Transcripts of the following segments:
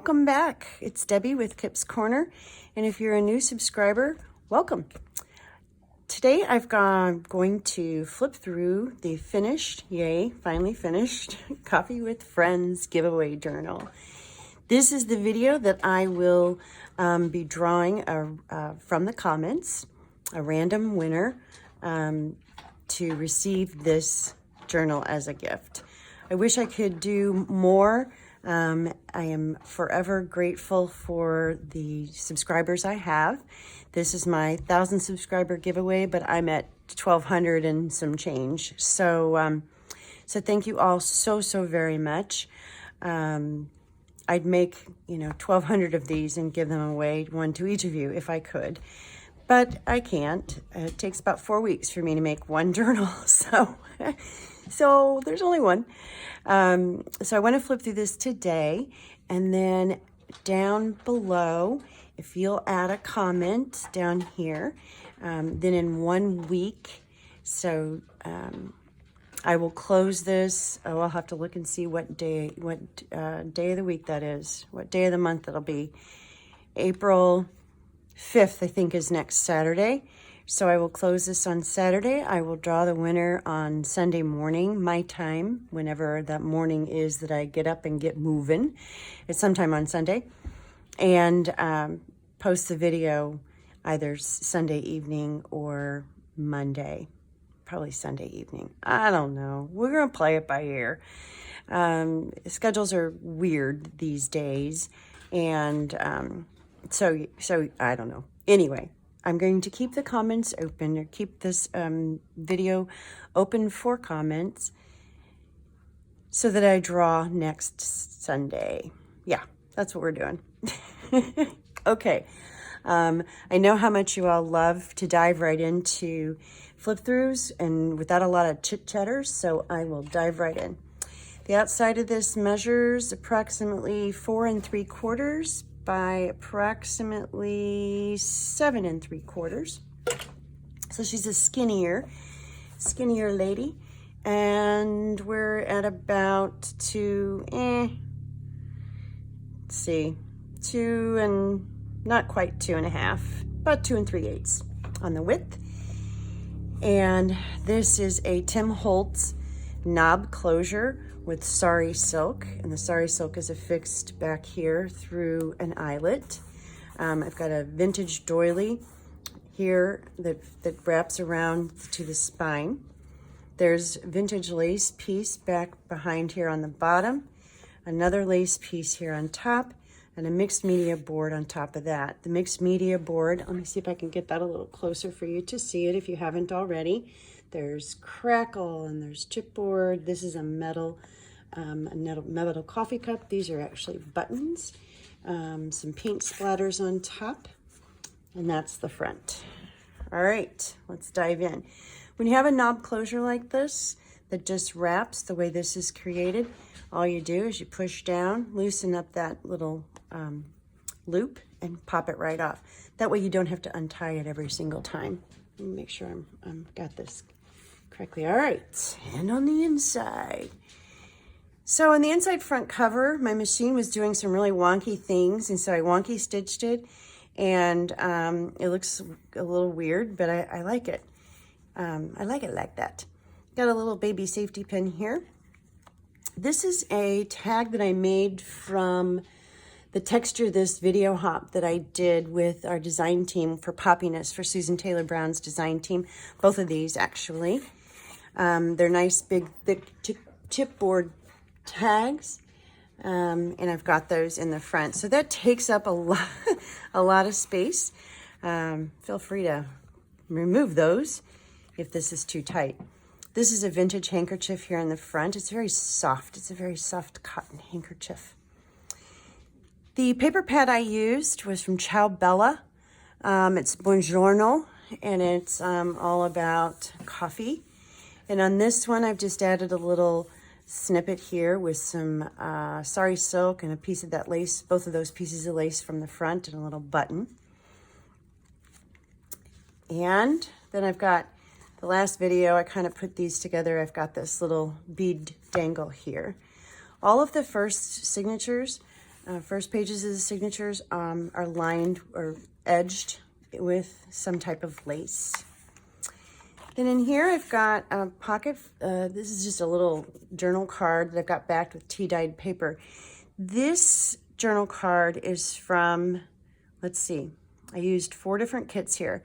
welcome back. It's Debbie with Kip's Corner, and if you're a new subscriber, welcome. Today going to flip through the finished, finally finished, Coffee with Friends giveaway journal. This is the video that I will be drawing from the comments, a random winner to receive this journal as a gift. I wish I could do more. I am forever grateful for the subscribers I have. This is my 1,000 subscriber giveaway, but I'm at 1,200 and some change. So thank you all so very much. I'd make 1,200 of these and give them away, one to each of you if I could, but I can't. It takes about 4 weeks for me to make one journal, so there's only one. So I want to flip through this today, and then down below, if you'll add a comment down here, then in 1 week, so I will close this. Oh, I'll have to look and see what day of the week that is, what day of the month it'll be. April 5th, I think, is next Saturday. So I will close this on Saturday. I will draw the winner on Sunday morning, my time, whenever that morning is that I get up and get moving. It's sometime on Sunday. And post the video either Sunday evening or Monday. Probably Sunday evening. I don't know. We're going to play it by ear. Schedules are weird these days. And so I don't know. Anyway, I'm going to keep the comments open, or keep this video open for comments so that I draw next Sunday. Yeah, that's what we're doing. Okay. I know how much you all love to dive right into flip throughs and without a lot of chit chatters, so I will dive right in. The outside of this measures approximately 4 3/4 by approximately 7 3/4. So she's a skinnier lady, and we're at about 2 and not quite 2.5, about 2 3/8 on the width. And this is a Tim Holtz knob closure with sari silk, and the sari silk is affixed back here through an eyelet. I've got a vintage doily here that wraps around to the spine. There's vintage lace piece back behind here on the bottom, another lace piece here on top, and a mixed media board on top of that. The mixed media board, let me see if I can get that a little closer for you to see it if you haven't already. There's crackle and there's chipboard. This is a metal coffee cup. These are actually buttons. Some paint splatters on top, and that's the front. All right, let's dive in. When you have a knob closure like this that just wraps the way this is created, all you do is you push down, loosen up that little loop, and pop it right off. That way you don't have to untie it every single time. Let me make sure I'm got this correctly. All right, and on the inside. So on the inside front cover, my machine was doing some really wonky things, and so I wonky stitched it, and it looks a little weird, but I like it. I like it like that. Got a little baby safety pin here. This is a tag that I made from the Texture This video hop that I did with our design team for Poppiness, for Susan Taylor Brown's design team. Both of these, actually. They're nice, big, thick chipboard tags, and I've got those in the front. So that takes up a lot of space. Feel free to remove those if this is too tight. This is a vintage handkerchief here in the front. It's very soft. It's a very soft cotton handkerchief. The paper pad I used was from Ciao Bella. It's Buongiorno, and it's all about coffee. And on this one, I've just added a little snippet here with some sari silk and a piece of that lace, both of those pieces of lace from the front, and a little button. And then I've got the last video, I kind of put these together. I've got this little bead dangle here. All of the first signatures First pages of the signatures are lined or edged with some type of lace. Then in here I've got a pocket, this is just a little journal card that I've got backed with tea-dyed paper. This journal card is from, let's see, I used 4 different kits here.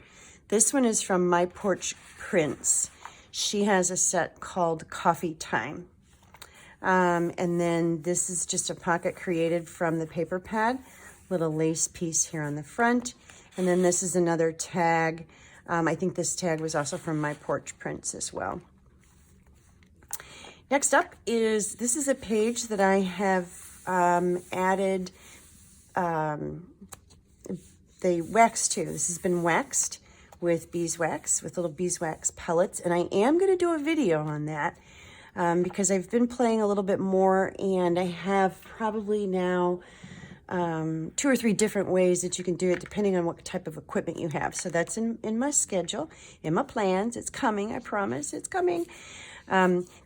This one is from My Porch Prints. She has a set called Coffee Time. And then this is just a pocket created from the paper pad, little lace piece here on the front. And then this is another tag. I think this tag was also from My Porch Prints as well. Next up is, this is a page that I have added the wax to. This has been waxed with beeswax, with little beeswax pellets. And I am going to do a video on that because I've been playing a little bit more, and I have probably now 2 or 3 different ways that you can do it depending on what type of equipment you have. So that's in my schedule, in my plans. It's coming, I promise, it's coming.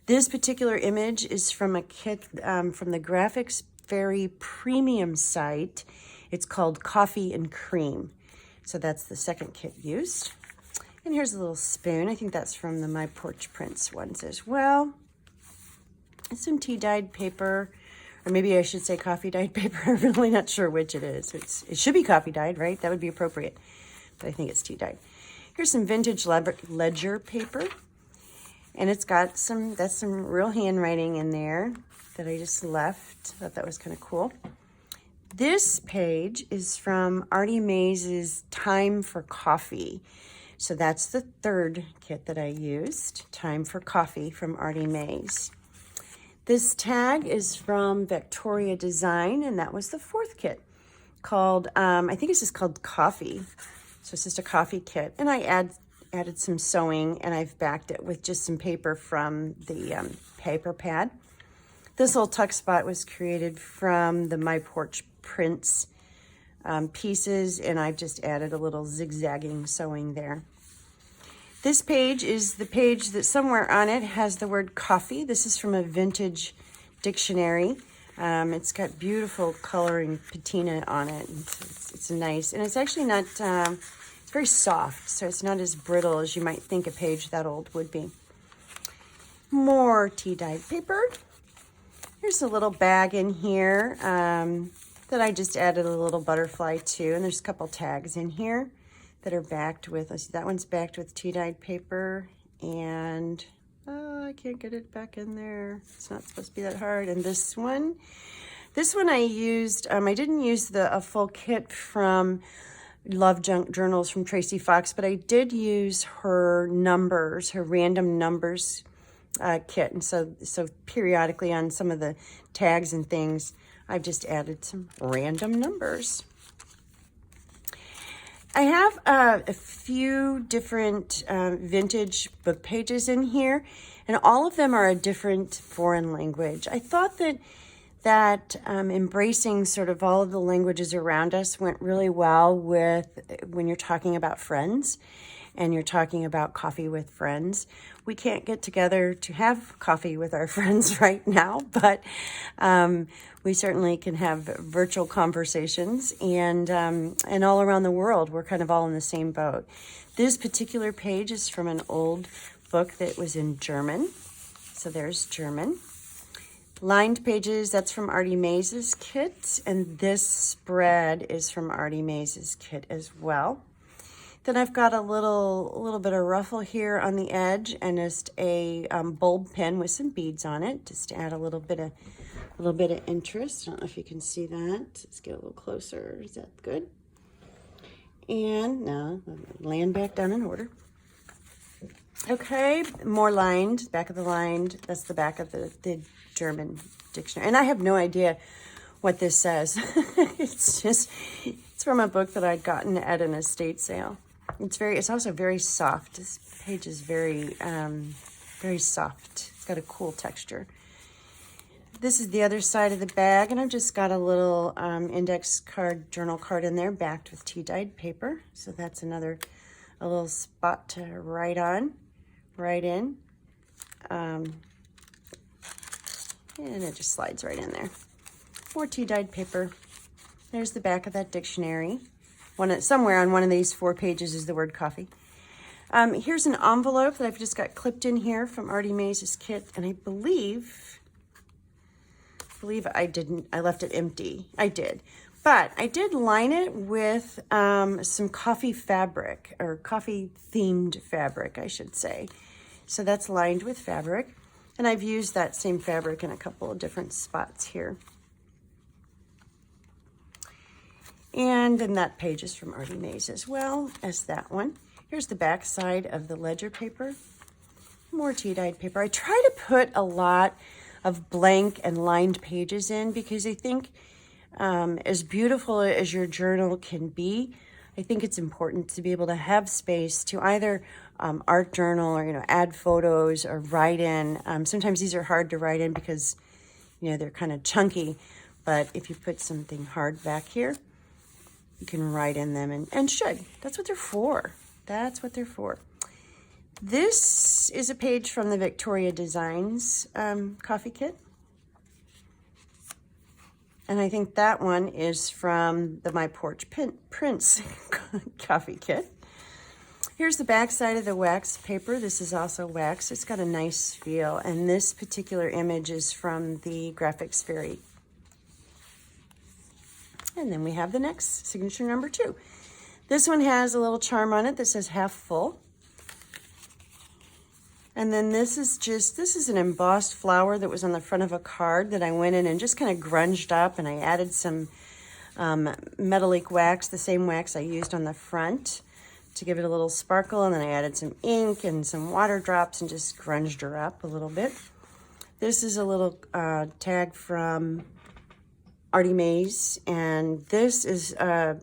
This particular image is from a kit from the Graphics Fairy premium site. It's called Coffee and Cream. So that's the second kit used. And here's a little spoon. I think that's from the My Porch Prints ones as well. And some tea-dyed paper. Or maybe I should say coffee-dyed paper. I'm really not sure which it is. It should be coffee-dyed, right? That would be appropriate. But I think it's tea-dyed. Here's some vintage ledger paper. And it's got that's some real handwriting in there that I just left. Thought that was kind of cool. This page is from Artie Mays' Time for Coffee. So that's the 3rd kit that I used. Time for Coffee from Artie Mays. This tag is from Victoria Design, and that was the 4th kit, called, I think it's just called Coffee. So it's just a coffee kit. And I added some sewing, and I've backed it with just some paper from the paper pad. This little tuck spot was created from the My Porch Prints pieces, and I've just added a little zigzagging sewing there. This page is the page that somewhere on it has the word coffee. This is from a vintage dictionary. It's got beautiful coloring patina on it. It's nice, and it's actually not, it's very soft, so it's not as brittle as you might think a page that old would be. More tea-dyed paper. Here's a little bag in here that I just added a little butterfly to, and there's a couple tags in here that are backed with, let's see, that one's backed with tea-dyed paper, and I can't get it back in there. It's not supposed to be that hard. And this one I used, I didn't use a full kit from Love Junk Journals from Tracy Fox, but I did use her numbers, her random numbers kit. And so periodically on some of the tags and things, I've just added some random numbers. I have a few different vintage book pages in here, and all of them are a different foreign language. I thought that embracing sort of all of the languages around us went really well with when you're talking about friends and you're talking about coffee with friends. We can't get together to have coffee with our friends right now, but we certainly can have virtual conversations, and all around the world, we're kind of all in the same boat. This particular page is from an old book that was in German. So there's German. Lined pages, that's from Artie Mays' kit, and this spread is from Artie Mays' kit as well. Then I've got a little bit of ruffle here on the edge, and just a bulb pin with some beads on it, just to add a little bit of interest. I don't know if you can see that. Let's get a little closer. Is that good? And now land back down in order. Okay, more lined, back of the lined. That's the back of the German dictionary. And I have no idea what this says. It's from a book that I'd gotten at an estate sale. It's also very soft. This page is very soft. It's got a cool texture. This is the other side of the bag, and I've just got a little index card, journal card in there, backed with tea-dyed paper. So that's a little spot to write in. And it just slides right in there. More tea-dyed paper. There's the back of that dictionary. Somewhere on one of these 4 pages is the word coffee. Here's an envelope that I've just got clipped in here from Artie Mays' kit, and I believe I left it empty. I did. But I did line it with some coffee fabric, or coffee-themed fabric, I should say. So that's lined with fabric. And I've used that same fabric in a couple of different spots here. And then that page is from Artie Mays as well as that one. Here's the back side of the ledger paper. More tea-dyed paper. I try to put a lot of blank and lined pages in because I think as beautiful as your journal can be, I think it's important to be able to have space to either art journal or, add photos or write in. Sometimes these are hard to write in because, they're kind of chunky. But if you put something hard back here, you can write in them and should. That's what they're for. That's what they're for. This is a page from the Victoria Designs coffee kit. And I think that one is from the My Porch Prince coffee kit. Here's the back side of the wax paper. This is also wax. It's got a nice feel. And this particular image is from the Graphics Fairy. And then we have the next, signature number 2. This one has a little charm on it that says half full. And then this is an embossed flower that was on the front of a card that I went in and just kind of grunged up, and I added some Metalique wax, the same wax I used on the front to give it a little sparkle, and then I added some ink and some water drops and just grunged her up a little bit. This is a little tag from Artie Mays, and this is, I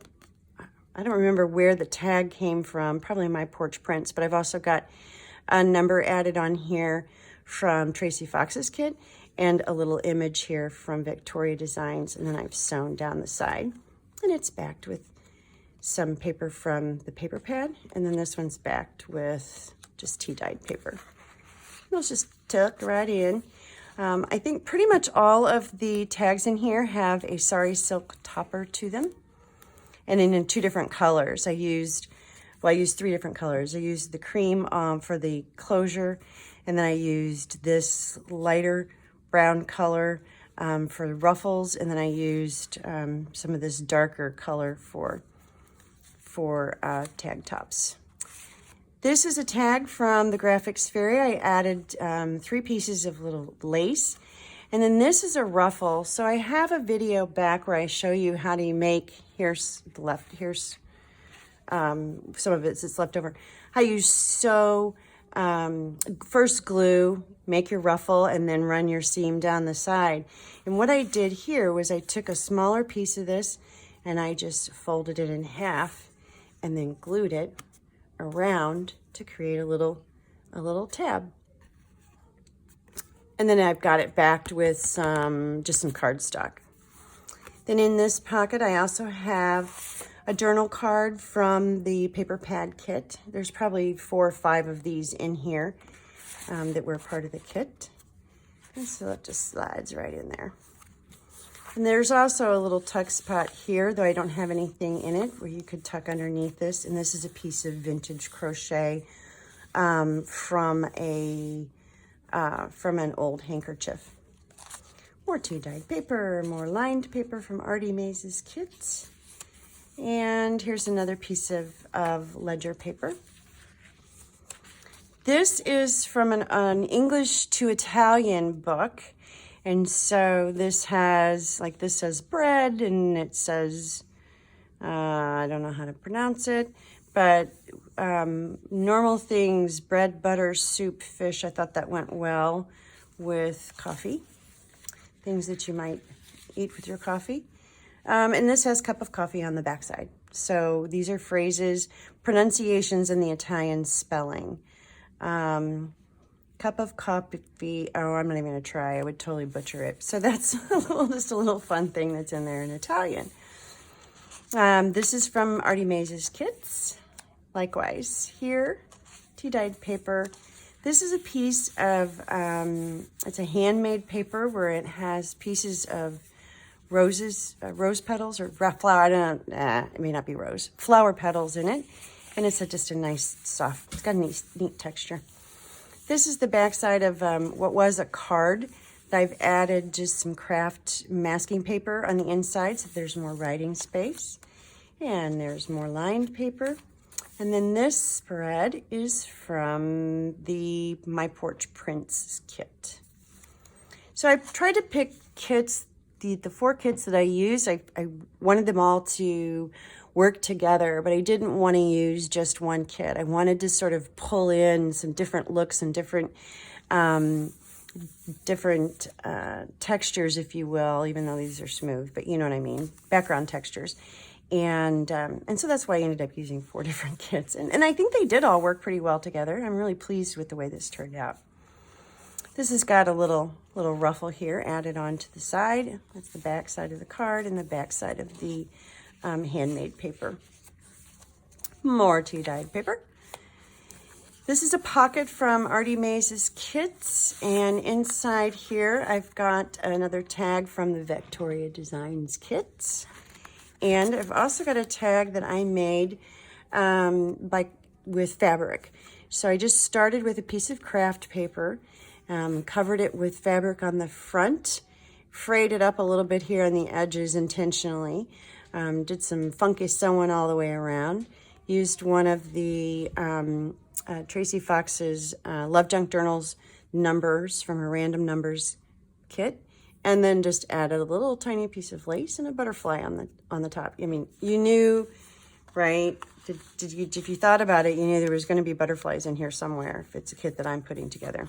don't remember where the tag came from, probably My Porch Prints, but I've also got a number added on here from Tracy Fox's kit and a little image here from Victoria Designs, and then I've sewn down the side, and it's backed with some paper from the paper pad, and then this one's backed with just tea-dyed paper. Those just tucked right in. I think pretty much all of the tags in here have a sari silk topper to them, and in 2 different colors. I used 3 different colors. I used the cream for the closure, and then I used this lighter brown color for the ruffles, and then I used some of this darker color for tag tops. This is a tag from the Graphics Fairy. I added 3 pieces of little lace. And then this is a ruffle. So I have a video back where I show you how to make, here's some of it's left over, how you sew, first glue, make your ruffle, and then run your seam down the side. And what I did here was I took a smaller piece of this and I just folded it in half and then glued it around to create a little tab. And then I've got it backed with just some cardstock. Then in this pocket, I also have a journal card from the paper pad kit. There's probably 4 or 5 of these in here that were part of the kit. And so it just slides right in there. And there's also a little tuck spot here, though I don't have anything in it, where you could tuck underneath this. And this is a piece of vintage crochet from an old handkerchief. More tea-dyed paper, more lined paper from Artie Mays' kit. And here's another piece of ledger paper. This is from an English to Italian book. And so this has, like, this says bread, and it says, I don't know how to pronounce it, but normal things, bread, butter, soup, fish. I thought that went well with coffee. Things that you might eat with your coffee. And this has cup of coffee on the backside. So these are phrases, pronunciations, and the Italian spelling. Cup of coffee. Oh, I'm not even going to try. I would totally butcher it. So that's just a little fun thing that's in there in Italian. This is from Artie Mays' kits. Likewise, here, tea-dyed paper. This is a piece of, it's a handmade paper where it has pieces of roses, rose petals or flower. I don't know. It may not be rose. Flower petals in it. And it's just a nice soft, it's got a neat texture. This is the backside of what was a card. I've added just some craft masking paper on the inside so there's more writing space. And there's more lined paper. And then this spread is from the My Porch Prints kit. So I tried to pick kits, the 4 kits that I used. I wanted them all to work together, but I didn't want to use just one kit. I wanted to sort of pull in some different looks and different textures, if you will, even though these are smooth, but you know what I mean, background textures. And so that's why I ended up using 4 different kits. And I think they did all work pretty well together. I'm really pleased with the way this turned out. This has got a little ruffle here added on to the side. That's the back side of the card and the back side of the handmade paper. More tea-dyed paper. This is a pocket from Artie Mays' kits, and inside here I've got another tag from the Victoria Designs kits. And I've also got a tag that I made with fabric. So I just started with a piece of craft paper, covered it with fabric on the front, frayed it up a little bit here on the edges intentionally, did some funky sewing all the way around, used one of the Tracy Fox's Love Junk Journals numbers from her Random Numbers kit, and then just added a little tiny piece of lace and a butterfly on the top. I mean, you knew, right? If you thought about it, you knew there was going to be butterflies in here somewhere if it's a kit that I'm putting together.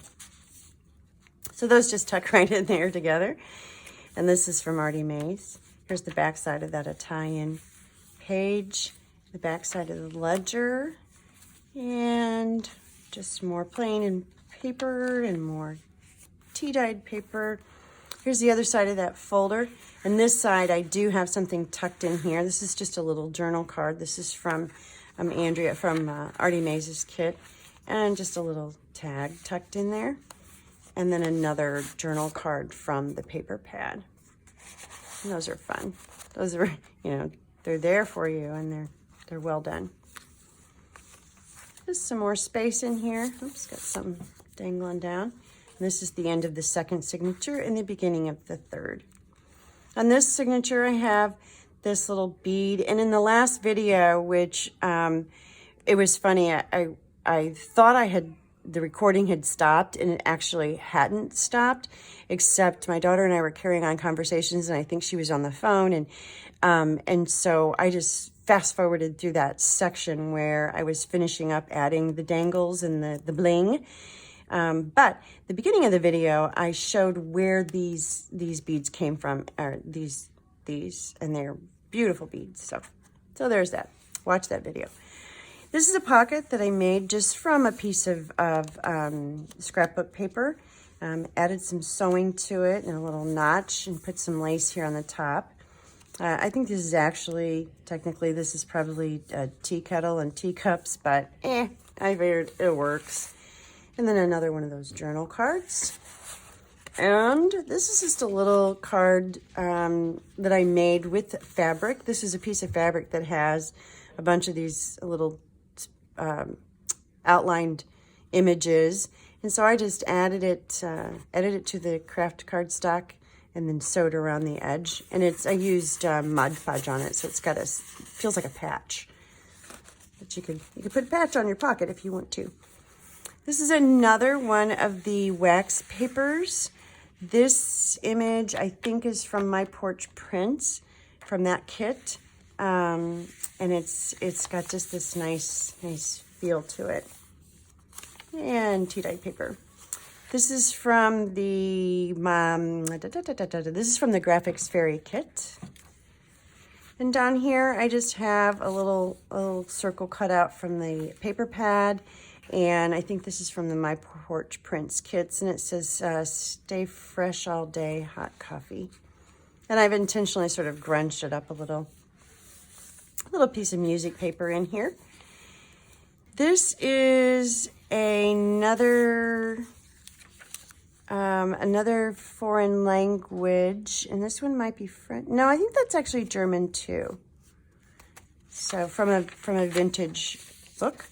So those just tuck right in there together. And this is from Artie Mays. Here's the back side of that Italian page, the back side of the ledger, and just more plain and paper and more tea-dyed paper. Here's the other side of that folder. And this side, I do have something tucked in here. This is just a little journal card. This is from Andrea, from Artie Mays' kit. And just a little tag tucked in there. And then another journal card from the paper pad. And those are fun. Those are, they're there for you and they're well done. There's some more space in here. Oops, got something dangling down. And this is the end of the second signature and the beginning of the third. On this signature, I have this little bead. And in the last video, which it was funny, I thought the recording had stopped, and it actually hadn't stopped, except my daughter and I were carrying on conversations, and I think she was on the phone. And so I just fast forwarded through that section where I was finishing up adding the dangles and the bling. But the beginning of the video, I showed where these beads came from, or these, and they're beautiful beads. So there's that. Watch that video. This is a pocket that I made just from a piece of scrapbook paper. Added some sewing to it and a little notch, and put some lace here on the top. I think this is actually, technically, this is probably a tea kettle and teacups, but I figured it works. And then another one of those journal cards. And this is just a little card that I made with fabric. This is a piece of fabric that has a bunch of these little outlined images. And so I just added it to the craft cardstock and then sewed around the edge. And I used Mod Podge on it, so it's got feels like a patch. But you could put a patch on your pocket if you want to. This is another one of the wax papers. This image, I think, is from My Porch Prints, from that kit. And it's got just this nice feel to it. And tea-dyed paper. This is from the Graphics Fairy kit. And down here, I just have a little circle cut out from the paper pad. And I think this is from the My Porch Prints kits. And it says, stay fresh all day, hot coffee. And I've intentionally sort of grunged it up a little piece of music paper in here. This is another Another foreign language, and this one might be French. No, I think that's actually German too. So from a vintage book.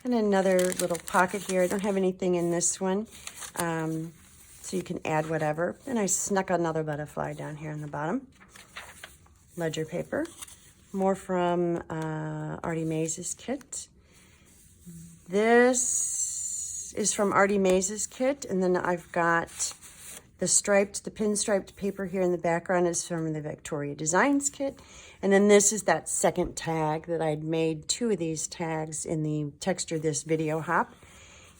And another little pocket here. I don't have anything in this one, so you can add whatever. And I snuck another butterfly down here on the bottom. Ledger paper. More from Artie Mays' kit. This is from Artie Mays' kit, and then I've got the pinstriped paper here in the background is from the Victoria Designs kit. And then this is that second tag that I'd made 2 of these tags in the Texture This Video Hop.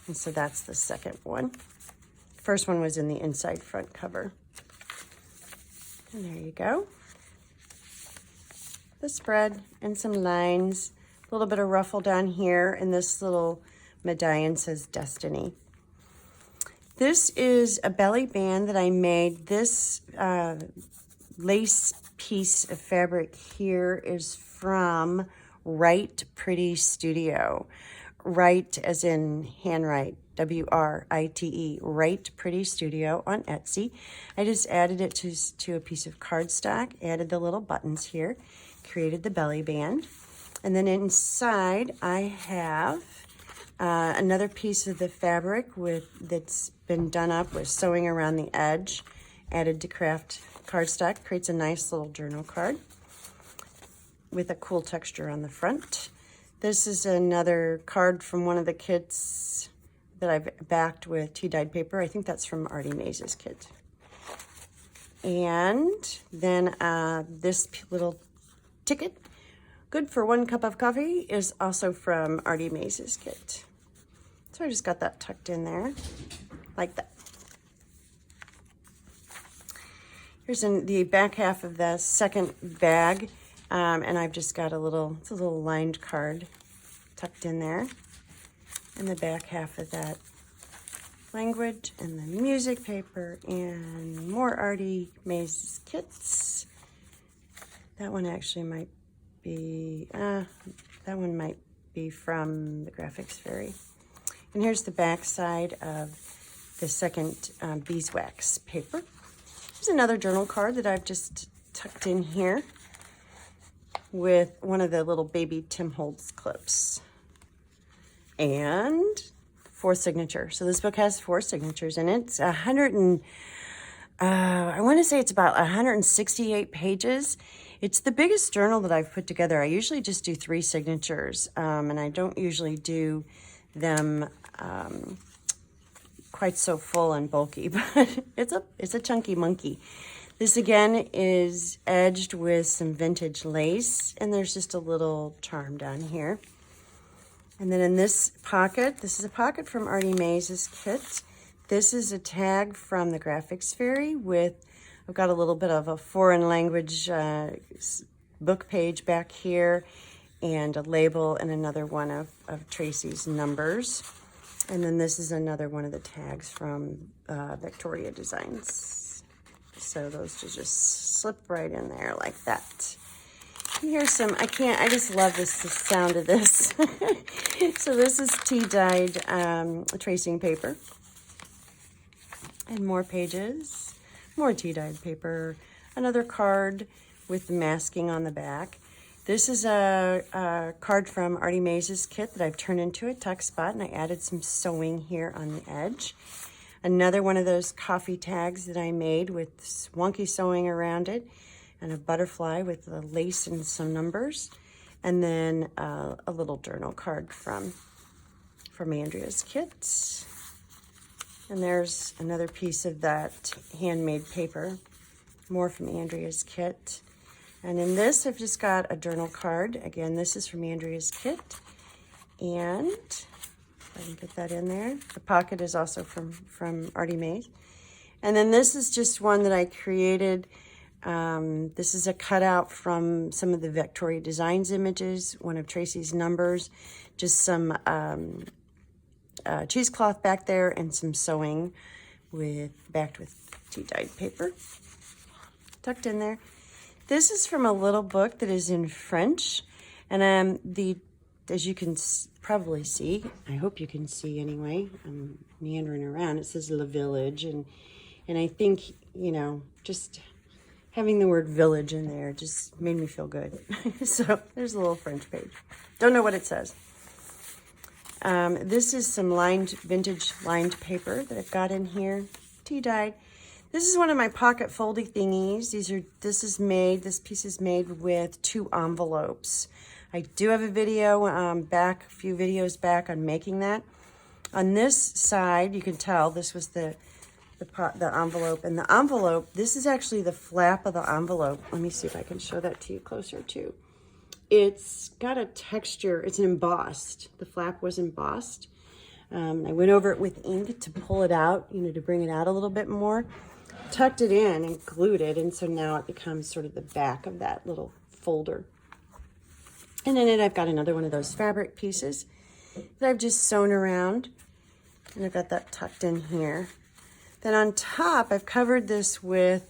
And so that's the second one. First one was in the inside front cover. And there you go. The spread and some lines, a little bit of ruffle down here, and this little medallion says Destiny. This is a belly band that I made. This lace piece of fabric here is from Write Pretty Studio. Write as in handwrite, W-R-I-T-E, Write Pretty Studio on Etsy. I just added it to a piece of cardstock, added the little buttons here, created the belly band. And then inside I have another piece of the fabric that's been done up with sewing around the edge, added to craft cardstock, creates a nice little journal card with a cool texture on the front. This is another card from one of the kits that I've backed with tea-dyed paper. I think that's from Artie Mays' kit. And then this little ticket, good for 1 cup of coffee, is also from Artie Mays' kit. So I just got that tucked in there, like that. Here's the back half of the second bag, and I've just got it's a little lined card tucked in there. And the back half of that language, and the music paper, and more Artie Mays' kits. That one actually might be, that one might be from the Graphics Fairy. And here's the back side of the second beeswax paper. Here's another journal card that I've just tucked in here with one of the little baby Tim Holtz clips. And 4 signatures. So this book has 4 signatures in it. It's I want to say it's about 168 pages. It's the biggest journal that I've put together. I usually just do 3 signatures, and I don't usually do them quite so full and bulky, but it's a chunky monkey. This again is edged with some vintage lace, and there's just a little charm down here. And then in this pocket, this is a pocket from Artie Mays' kit. This is a tag from the Graphics Fairy I've got a little bit of a foreign language book page back here, and a label, and another one of Tracy's numbers. And then this is another one of the tags from Victoria Designs. So those just slip right in there like that. And here's some, I just love the sound of this. So this is tea-dyed tracing paper. And more pages, more tea-dyed paper, another card with the masking on the back. This is a card from Artie Mays' kit that I've turned into a tuck spot, and I added some sewing here on the edge. Another one of those coffee tags that I made with wonky sewing around it, and a butterfly with the lace and some numbers. And then a little journal card from Andrea's kit. And there's another piece of that handmade paper, more from Andrea's kit. And in this, I've just got a journal card. Again, this is from Andrea's kit. And I can put that in there. The pocket is also from Artie Mays. And then this is just one that I created. This is a cutout from some of the Victoria Designs images, one of Tracy's numbers, just some cheesecloth back there, and some sewing backed with tea-dyed paper tucked in there. This is from a little book that is in French, and the as you can probably see, I hope you can see anyway, I'm meandering around, it says Le Village, and I think, you know, just having the word village in there just made me feel good. So there's a little French page. Don't know what it says. This is some vintage lined paper that I've got in here, tea dyed. This is one of my pocket foldy thingies. This piece is made with 2 envelopes. I do have a video a few videos back on making that. On this side, you can tell this was the envelope. And the envelope, this is actually the flap of the envelope. Let me see if I can show that to you closer too. It's got a texture, it's embossed. The flap was embossed. I went over it with ink to pull it out, you know, to bring it out a little bit more. Tucked it in and glued it, and so now it becomes sort of the back of that little folder. And in it, I've got another one of those fabric pieces that I've just sewn around, and I've got that tucked in here. Then on top, I've covered this with,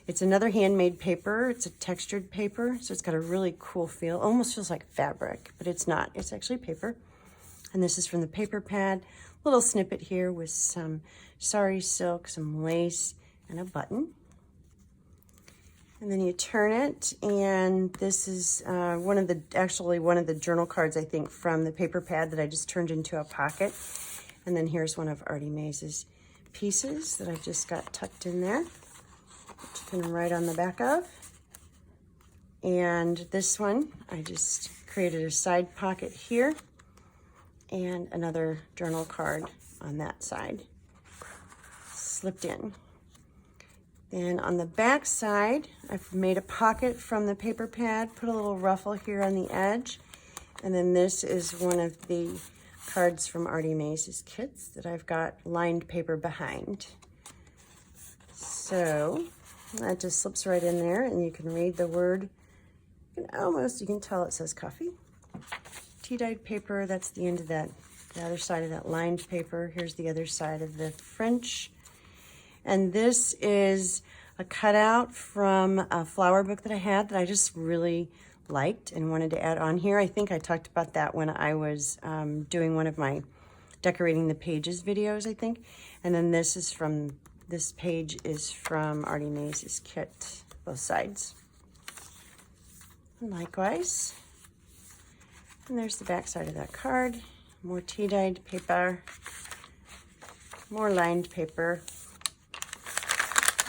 it's another handmade paper. It's a textured paper, so it's got a really cool feel. Almost feels like fabric, but it's not. It's actually paper. And this is from the paper pad. Little snippet here with some sari silk, some lace, and a button. And then you turn it, and this is one of the journal cards, I think, from the paper pad that I just turned into a pocket. And then here's one of Artie Mays' pieces that I've just got tucked in there, which you can write on the back of. And this one, I just created a side pocket here and another journal card on that side, slipped in. Then on the back side, I've made a pocket from the paper pad, put a little ruffle here on the edge. And then this is one of the cards from Artie Mays' kits that I've got lined paper behind. So that just slips right in there, and you can read the word. You can tell it says coffee. Tea dyed paper, that's the end of that, the other side of that lined paper. Here's the other side of the French. And this is a cutout from a flower book that I had that I just really liked and wanted to add on here. I think I talked about that when I was doing one of my decorating the pages videos, I think. And then this page is from Artie Mays' kit, both sides. And likewise. And there's the back side of that card. More tea dyed paper, more lined paper.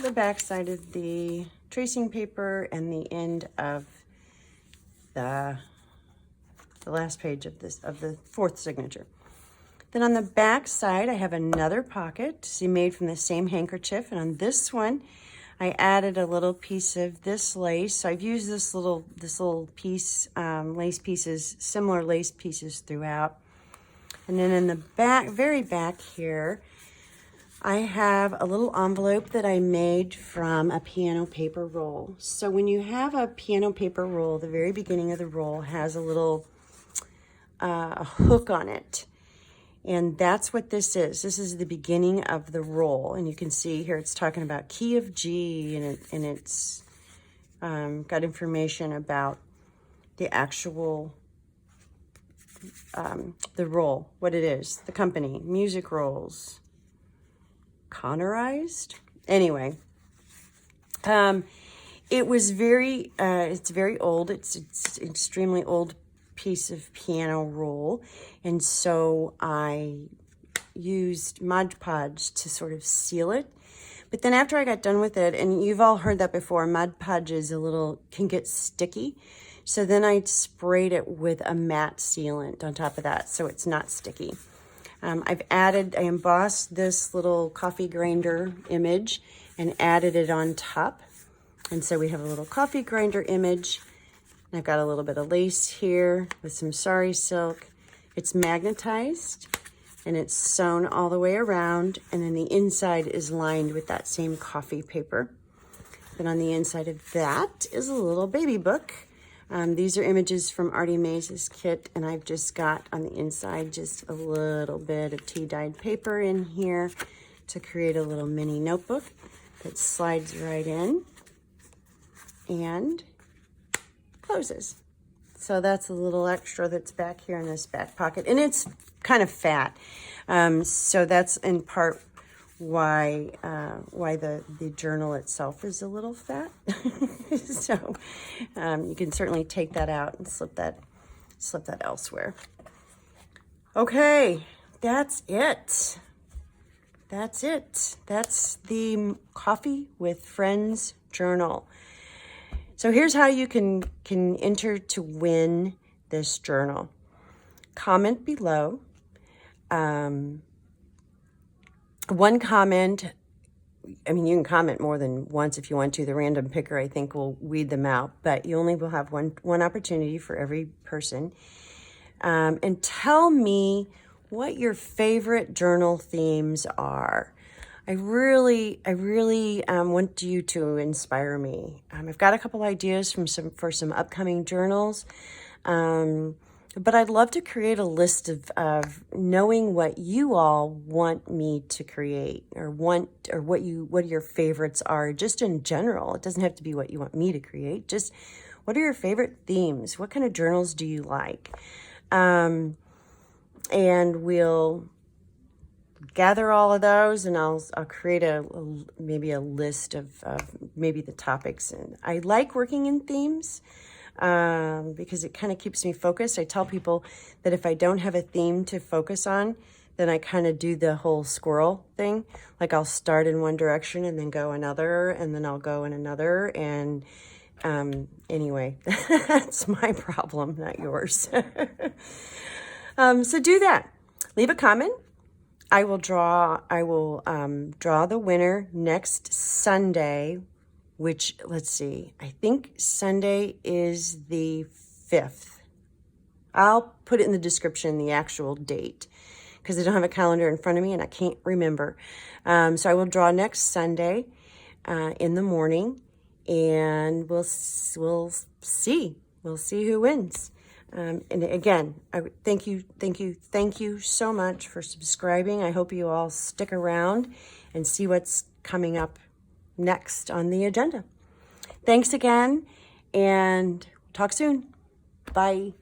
The back side of the tracing paper, and the end of the last page of the 4th signature. Then on the back side, I have another pocket, made from the same handkerchief, and on this one, I added a little piece of this lace. So I've used this little piece, lace pieces, similar lace pieces throughout. And then in the back, very back here, I have a little envelope that I made from a piano paper roll. So when you have a piano paper roll, the very beginning of the roll has a little a hook on it. And that's what this is. This is the beginning of the roll. And you can see here it's talking about key of G, and it's got information about the actual, the roll, what it is, the company, Music Rolls. Connorized. Anyway, it was it's very old. It's an extremely old piece of piano roll. And so I used Mod Podge to sort of seal it. But then after I got done with it, and you've all heard that before, Mod Podge can get sticky. So then I sprayed it with a matte sealant on top of that, so it's not sticky. I embossed this little coffee grinder image and added it on top. And so we have a little coffee grinder image. And I've got a little bit of lace here with some sari silk. It's magnetized and it's sewn all the way around. And then the inside is lined with that same coffee paper. Then on the inside of that is a little baby book. These are images from Artie Mays' kit, and I've just got on the inside just a little bit of tea dyed paper in here to create a little mini notebook that slides right in and closes. So that's a little extra that's back here in this back pocket. And it's kind of fat. So that's in part why the journal itself is a little fat. So you can certainly take that out and slip that elsewhere. Okay, that's it. That's it. That's the Coffee with Friends journal. So here's how you can enter to win this journal. Comment below. One comment, I mean, you can comment more than once if you want to. The random picker, I think, will weed them out, but you only will have one opportunity for every person. And tell me what your favorite journal themes are. I really want you to inspire me. I've got a couple ideas for some upcoming journals, but I'd love to create a list of knowing what you all want me to create, or what your favorites are, just in general. It doesn't have to be what you want me to create. Just what are your favorite themes? What kind of journals do you like? And we'll gather all of those, and I'll create maybe a list of maybe the topics. And I like working in themes because it kind of keeps me focused. I tell people that if I don't have a theme to focus on, then I kind of do the whole squirrel thing. Like I'll start in one direction and then go another, and then I'll go in another. And anyway, that's my problem, not yours. So do that. Leave a comment. I will draw the winner next Sunday, which, let's see, I think Sunday is the 5th. I'll put it in the description, the actual date, because I don't have a calendar in front of me and I can't remember. So I will draw next Sunday in the morning, and we'll see who wins. And again, I thank you so much for subscribing. I hope you all stick around and see what's coming up next on the agenda. Thanks again, and talk soon. Bye.